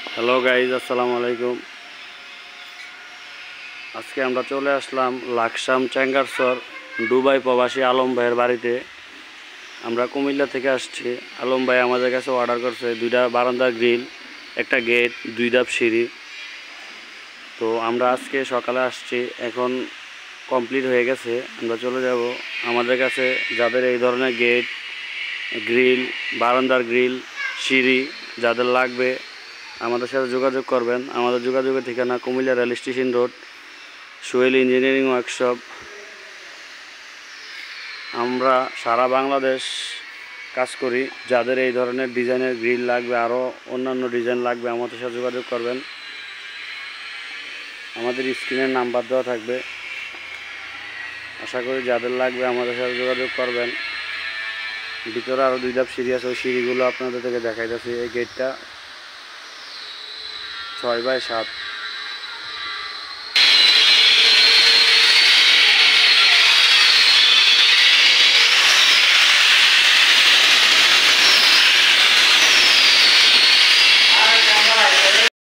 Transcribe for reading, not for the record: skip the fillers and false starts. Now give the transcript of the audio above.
Hello guys, আসসালামু আলাইকুম। আজকে আমরা চলে আসলাম লাকসাম চ্যাঙ্গারসর দুবাই প্রবাসী আলম ভাইয়ের বাড়িতে। আমরা কুমিল্লা থেকে আসছি। আলম ভাই আমাদের কাছে অর্ডার করছে 2টা বারান্দার গ্রিল, একটা গেট, 2 ধাপ সিঁড়ি। তো আমরা আজকে সকালে আসছি, এখন কমপ্লিট হয়ে গেছে। আমরা চলে যাব। আমাদের কাছে যাদের এই ধরনের গেট, গ্রিল, বারান্দার গ্রিল, সিঁড়ি যাদের লাগবে আমাদের সাথে যোগাযোগ করবেন। আমাদের যোগাযোগের ঠিকানা Comilla rail station road, Sohel engineering workshop. আমরা সারা বাংলাদেশ কাজ করি। যাদের এই ধরনের ডিজাইনের গ্রিল লাগবে, আরও অন্যান্য ডিজাইন লাগবে, আমাদের সাথে যোগাযোগ করবেন। আমাদের স্ক্রিনের নাম্বার দেওয়া থাকবে। আশা করি যাদের লাগবে আমাদের সাথে যোগাযোগ করবেন। ভিতরে আরও 2 ধাপ সিঁড়ি আছে, ওই সিঁড়িগুলো আপনাদের থেকে দেখাইতেছি। এই গেটটা 6x7।